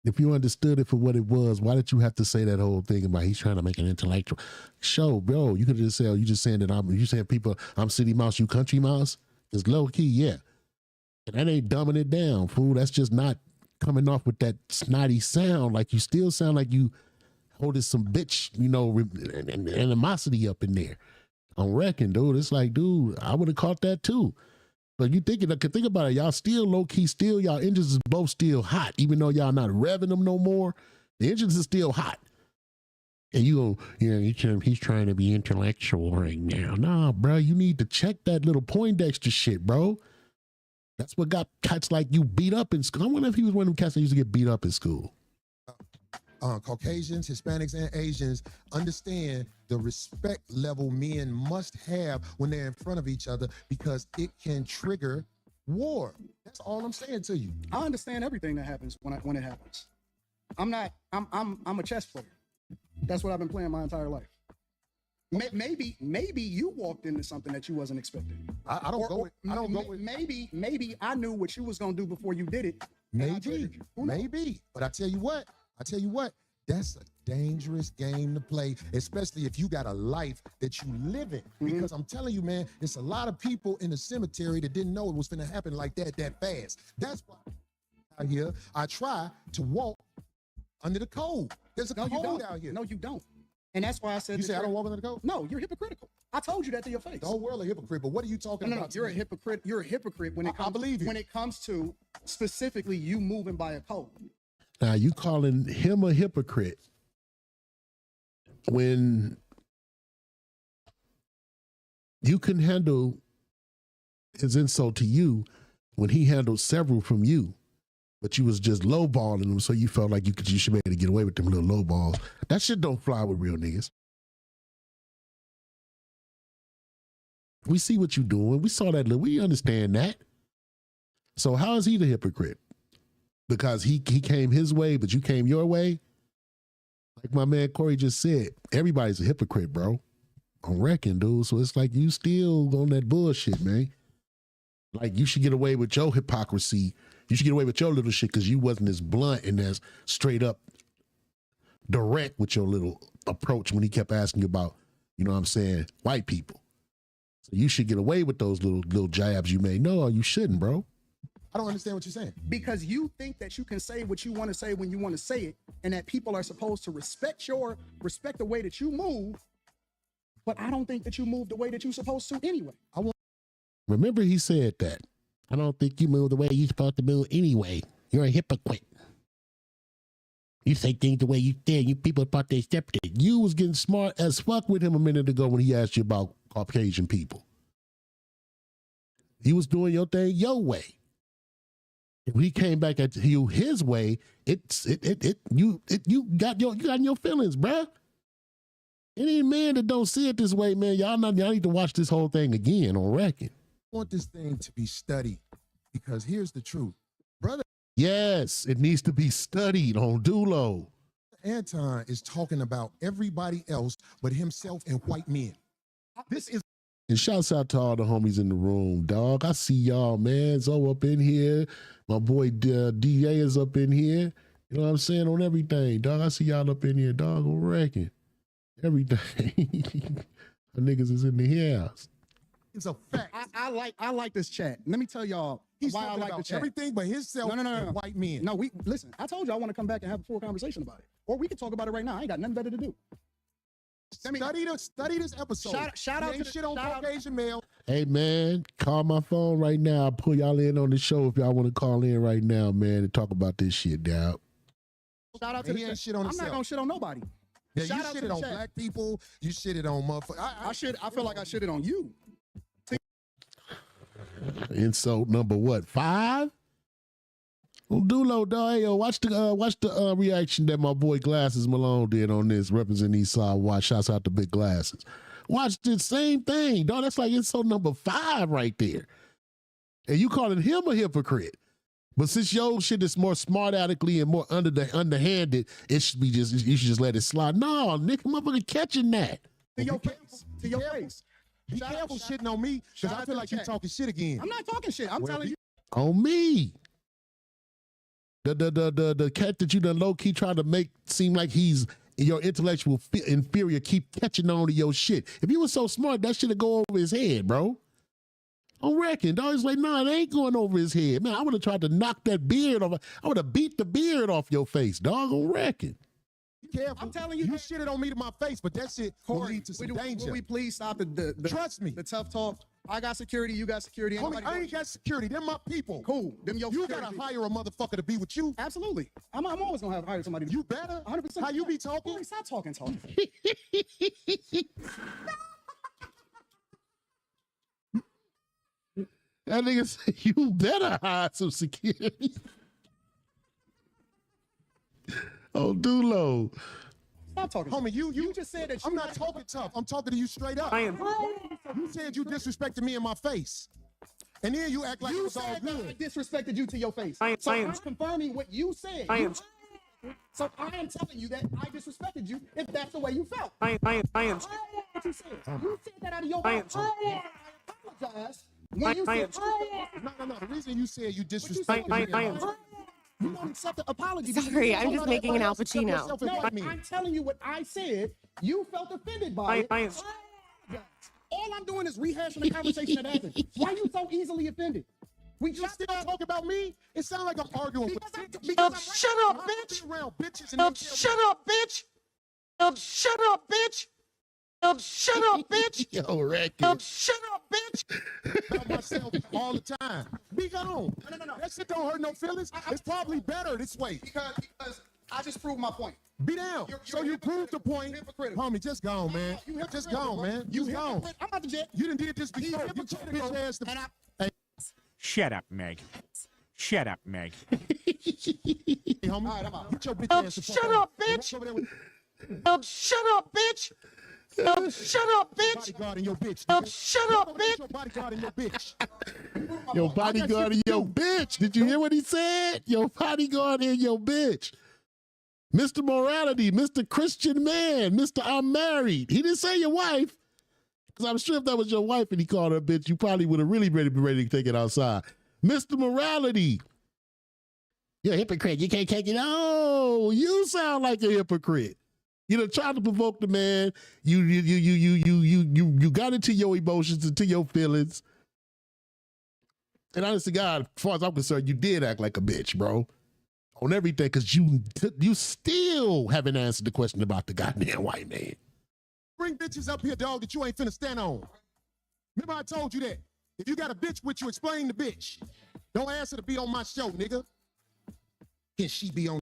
If you understood it for what it was, why did you have to say that whole thing about he's trying to make an intellectual show, bro? You could just say, you just saying that you saying people, I'm city mouse, you country mouse. It's low-key, yeah. And that ain't dumbing it down, fool. That's just not coming off with that snotty sound. Like, you still sound like you holding some bitch, animosity up in there. I'm wrecking, dude. It's like, dude, I would have caught that too. But you think about it, y'all still low-key, y'all engines is both still hot, even though y'all not revving them no more. The engines is still hot. And you go, he's trying to be intellectual right now. Nah, bro, you need to check that little Poindexter shit, bro. That's what got cats like you beat up in school. I wonder if he was one of them cats that used to get beat up in school. Caucasians, Hispanics, and Asians understand the respect level men must have when they're in front of each other, because it can trigger war. That's all I'm saying to you. I understand everything that happens when it happens. I'm a chess player. That's what I've been playing my entire life. Maybe you walked into something that you wasn't expecting. I don't go with. Maybe I knew what you was gonna do before you did it. Maybe. But I tell you what, that's a dangerous game to play, especially if you got a life that you live in. Because I'm telling you, man, it's a lot of people in the cemetery that didn't know it was gonna happen like that fast. That's why out here I try to walk under the code. There's a code out here. No, you don't. And that's why I said. You say I don't walk under the code? No, you're hypocritical. I told you that to your face. The whole world a hypocrite, but what are you talking about? No, you're a hypocrite. You're a hypocrite when it comes. I believe you. When it comes to specifically you moving by a code. Now you calling him a hypocrite when you can handle his insult to you when he handled several from you, but you was just lowballing him, so you felt like you should be able to get away with them little lowballs. That shit don't fly with real niggas. We see what you doing. We saw that. We understand that. So how is he the hypocrite? Because he came his way, but you came your way? Like my man Corey just said, everybody's a hypocrite, bro. I'm wrecking, dude. So it's like you still on that bullshit, man. Like you should get away with your hypocrisy. You should get away with your little shit because you wasn't as blunt and as straight up direct with your little approach when he kept asking you about, you know what I'm saying, white people. So you should get away with those little jabs you made. No, you shouldn't, bro. I don't understand what you're saying. Because you think that you can say what you want to say when you want to say it, and that people are supposed to respect the way that you move. But I don't think that you move the way that you're supposed to anyway. Remember he said that. I don't think you move the way you're supposed to move anyway. You're a hypocrite. You say things the way you did. You people thought they accepted it. You was getting smart as fuck with him a minute ago when he asked you about Caucasian people. You was doing your thing your way. If he came back at you his way, you got in your feelings, bruh. Any man that don't see it this way, man, y'all need to watch this whole thing again on record. I want this thing to be studied, because here's the truth. Brother Yes, it needs to be studied on Dulo. Anton is talking about everybody else but himself and white men. This is And shouts out to all the homies in the room, dog. I see y'all, man. Zoe up in here. My boy DA is up in here. You know what I'm saying? On everything, dog. I see y'all up in here, dog. I'm wrecking. Everything. The niggas is in the house. it's a fact. I like this chat. Let me tell y'all He's why I talking like the about chat. everything but himself No. and white men. No, we listen. I told you I want to come back and have a full conversation about it, or we can talk about it right now. I ain't got nothing better to do. Study this episode. Shout out to Ain't the- shit on shout out- Caucasian male. Hey, man, call my phone right now. I'll pull y'all in on the show if y'all want to call in right now, man, and talk about this shit, dog. Shout out to And the he ain't chat. shit on I'm himself. not gonna shit on nobody. Yeah, Shout you out to shitted the on chat. black people. You shitted on motherfuckers. I feel like I shitted on you. Insult number what? 5? Well, Dulo, dog. Hey, yo, watch the reaction that my boy Glasses Malone did on this representing Eastside Watch. Shouts out to Big Glasses. Watch the same thing, dog. That's like insult number 5 right there. And you calling him a hypocrite. But since your shit is more smart aleckly and more underhanded, it should be you should just let it slide. No, nigga, motherfucker catching that. To your face. To your face. Be Shout out- careful shout- shitting on me because shout I out to feel the like you're chat. talking shit again. I'm not talking shit. I'm Well, telling you. On me. The cat that you done low key trying to make seem like he's your intellectual inferior keep catching on to your shit. If he was so smart, that should have go over his head, bro. I'm wrecking. Dog, he's like, nah, it ain't going over his head. Man, I would have tried to knock that beard off. I would have beat the beard off your face, dog. I'm wrecking. Be careful. I'm telling you You that- shitted on me to my face, but that shit will Corey, lead to some will danger. we please stop the Trust me. the tough talk? I got security. You got security. Ain't Homie, nobody I doing ain't got security. They're my people. Cool. Them your You security gotta hire a motherfucker to be with you. Absolutely. I'm always gonna have hire somebody. You better. 100%. How you be talking? Corey, stop talking. That nigga said, you better hire some security. Oh, Dulo. Stop talking. Homie, you just said that. I'm not talking tough. I'm talking to you straight up. You said you disrespected me in my face. And then you act like it You was all said that I good. disrespected you to your face. So I'm confirming what you said. So I am telling you that I disrespected you if that's the way you felt. I am. What you said. You said that out of your mouth. I apologize. When you said, No. The reason you said you disrespected me in my face. you don't accept the apology. Sorry, I'm just making an Al Pacino. No, I'm telling you what I said. You felt offended by it. All I'm doing is rehashing the conversation that happened. Why are you so easily offended? We You just still talk about me? It sounds like I'm arguing with you. shut up, bitch. Around bitches and they tell Shut up, bitch. Shut up, bitch. Shut up, bitch. Yo, wrecking. Shut up, bitch. me about myself all the time. Be gone. No. That shit don't hurt no feelings. It's probably better this way. Because I just proved my point. Be down. So you proved the point. hypocritical. Homie, just gone, man. Just gone, man. Just gone. I'm about to jet. You done did this before. You told bitch ass to... Shut up, Meg. Shut up, Meg. Hey, homie. All right, I'm out. Get your bitch ass the fuck shut out. up, bitch. Walk over there with Shut up, bitch. Shut up, bitch. bodyguard and your bitch. nigga. Shut Walk up, over there with bitch. your bodyguard and your bitch. Your bodyguard and your bitch. Did you hear what he said? Your bodyguard and your bitch. Mr. Morality, Mr. Christian man, Mr. I'm married. He didn't say your wife. Because I'm sure if that was your wife and he called her a bitch, you probably would have really been ready to take it outside. Mr. Morality. You're a hypocrite. You can't take it. Oh, you sound like a hypocrite. You know, trying to provoke the man. You got into your emotions, into your feelings. And honest to God, as far as I'm concerned, you did act like a bitch, bro. On everything, because you still haven't answered the question about the goddamn white man. Bring bitches up here, dog, that you ain't finna stand on. Remember I told you that. If you got a bitch with you, explain the bitch. Don't ask her to be on my show, nigga. Can she be on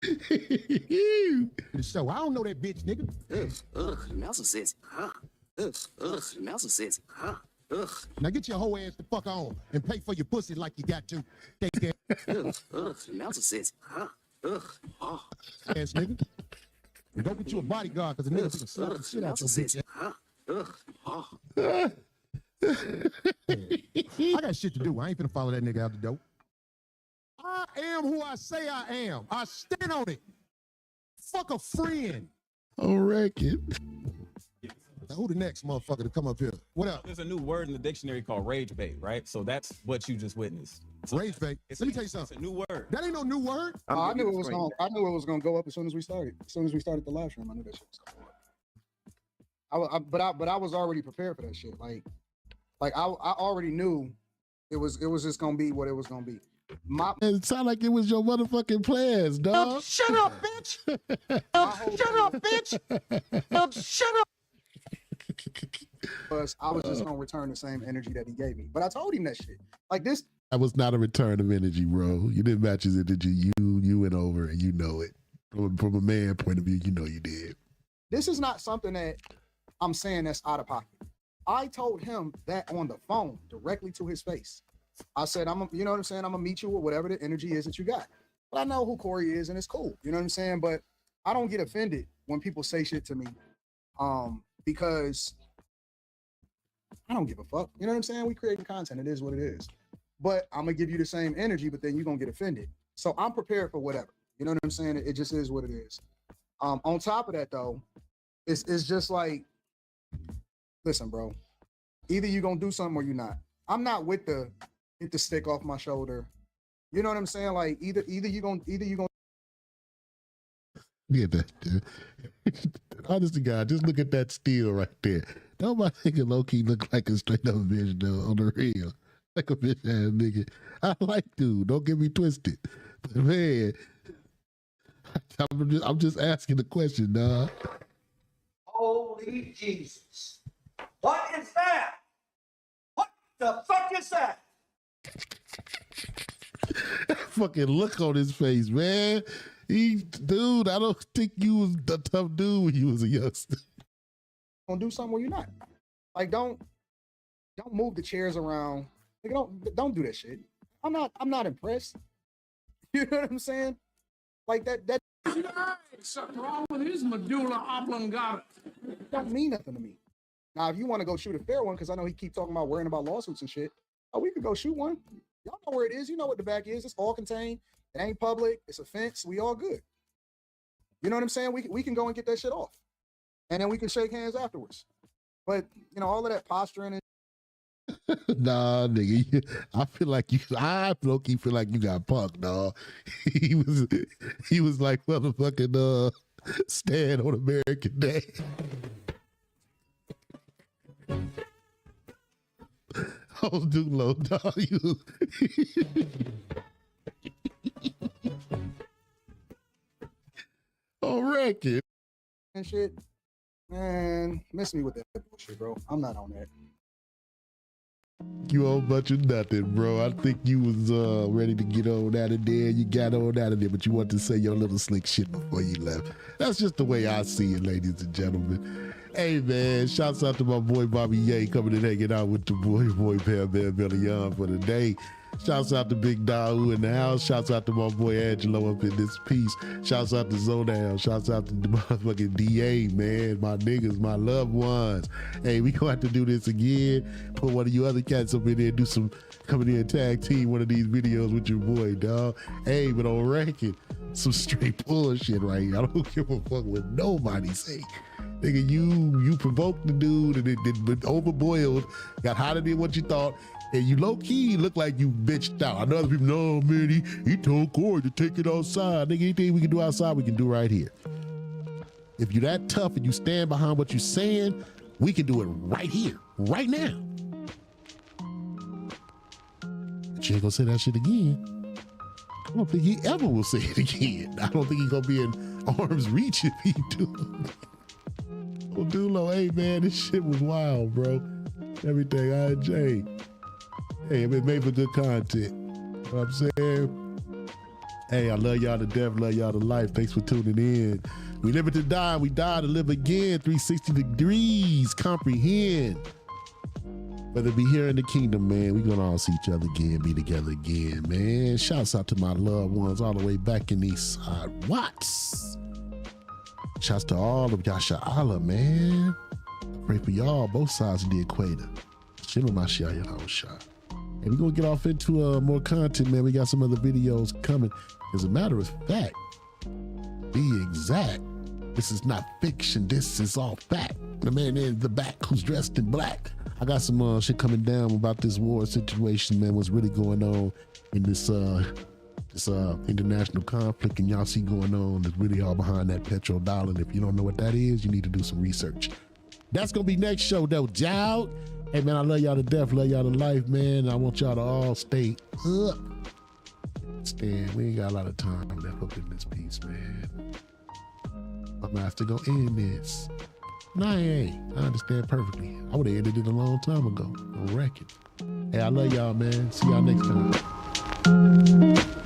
the show? I don't know that bitch, nigga. Nelson says, huh? Nelson says, huh? Now get your whole ass the fuck on and pay for your pussy like you got to. Take Nelson says, huh? ass nigga. And go get you a bodyguard because the nigga can slap the shit out your Nelson bitch. says, huh? I got shit to do. I ain't finna follow that nigga out the door. I am who I say I am. I stand on it. Fuck a friend. On record. Now, who the next motherfucker to come up here? What up? There's a new word in the dictionary called rage bait, right? So that's what you just witnessed. Rage bait. Let me tell you something. It's a new word. That ain't no new word. I knew it was going. I knew it was going to go up as soon as we started. As soon as we started the live stream, I knew that shit was going to go up. But I was already prepared for that shit. Like I already knew it was just going to be what it was going to be. It sounded like it was your motherfucking plans, dog. Shut up, bitch! Shut up, bitch! Shut up! Because I was just gonna return the same energy that he gave me. But I told him that shit. Like this. That was not a return of energy, bro. You didn't match his energy. You went over and you know it. From a man point of view, you know you did. This is not something that I'm saying that's out of pocket. I told him that on the phone directly to his face. I said, you know what I'm saying? I'm gonna meet you with whatever the energy is that you got. But I know who Corey is and it's cool. You know what I'm saying? But I don't get offended when people say shit to me. Because I don't give a fuck. You know what I'm saying? We creating content. It is what it is. But I'm gonna give you the same energy, but then you're gonna get offended. So I'm prepared for whatever. You know what I'm saying? It just is what it is. On top of that though, it's just like, listen, bro, either you're gonna do something or you're not. I'm not with the get the stick off my shoulder. You know what I'm saying? Like either you gonna Look at that, dude. Honest to God, just look at that steel right there. Don't my nigga low-key look like a straight up bitch though on the real. Like a bitch ass nigga. I like dude, don't get me twisted. But man, I'm just asking the question, dog. Holy Jesus. What is that? What the fuck is that? Fucking look on his face, man. Dude, I don't think you was a tough dude when you was a youngster. Gonna do something where you're not. Like don't move the chairs around. Like don't do that shit. I'm not impressed. You know what I'm saying? Like that Something wrong with his medulla oblongata. don't mean nothing to me. Now, if you want to go shoot a fair one, because I know he keep talking about worrying about lawsuits and shit, we could go shoot one. Y'all know where it is. You know what the back is. It's all contained. It ain't public. It's a fence. We all good. You know what I'm saying? We can go and get that shit off. And then we can shake hands afterwards. But, you know, all of that posturing and Nah, nigga. I feel like low-key feel like you got punked, dog. He was like motherfucking Stan on American Day. Oh, Dulo, dog. You. On record. and shit. Man, miss me with that bullshit, bro. I'm not on that. You old bunch of nothing, bro. I think you was ready to get on out of there. You got on out of there, but you wanted to say your little slick shit before you left. That's just the way I see it, ladies and gentlemen. Hey, man, shouts out to my boy Bobby Ye coming and hanging out with the boy Pam Billy Young for the day. Shouts out to Big Dahu in the house. Shouts out to my boy Angelo up in this piece. Shouts out to Zodown. Shouts out to the motherfucking DA, man. My niggas, my loved ones. Hey, we gonna have to do this again. Put one of you other cats up in there and come in here and tag team one of these videos with your boy, dog. Hey, but on record, some straight bullshit right here. I don't give a fuck what nobody say. Nigga, you provoked the dude and it overboiled, got hotter than what you thought. And you low-key look like you bitched out. I know other people, no, man, he told Corey to take it outside. Nigga, anything we can do outside, we can do right here. If you're that tough and you stand behind what you're saying, we can do it right here, right now. But you ain't gonna say that shit again. I don't think he ever will say it again. I don't think he's gonna be in arm's reach if he do. Well, Dulo, hey, man, this shit was wild, bro. Everything I enjoyed. Hey, it made for good content. You know what I'm saying? Hey, I love y'all to death, love y'all to life. Thanks for tuning in. We live it to die, we die to live again. 360 degrees, comprehend. Whether it be here in the kingdom, man, we gonna all see each other again, be together again, man. Shouts out to my loved ones all the way back in East Side Watts. Shouts to all of Yasha Allah, man. Pray for y'all, both sides of the equator. Shimmy my shot, y'all shot. And we're gonna get off into more content, man. We got some other videos coming. As a matter of fact, be exact, this is not fiction, this is all fact. The man in the back who's dressed in black. I got some shit coming down about this war situation, man, what's really going on in this international conflict, and y'all see going on is really all behind that petrodollar. And if you don't know what that is, you need to do some research. That's gonna be next show though, y'all. Hey man, I love y'all to death, love y'all to life, man. I want y'all to all stay up. Stand, we ain't got a lot of time left up in this piece, man. My master gonna end this. No, I ain't. I understand perfectly. I would have ended it a long time ago. On record. Hey, I love y'all, man. See y'all next time.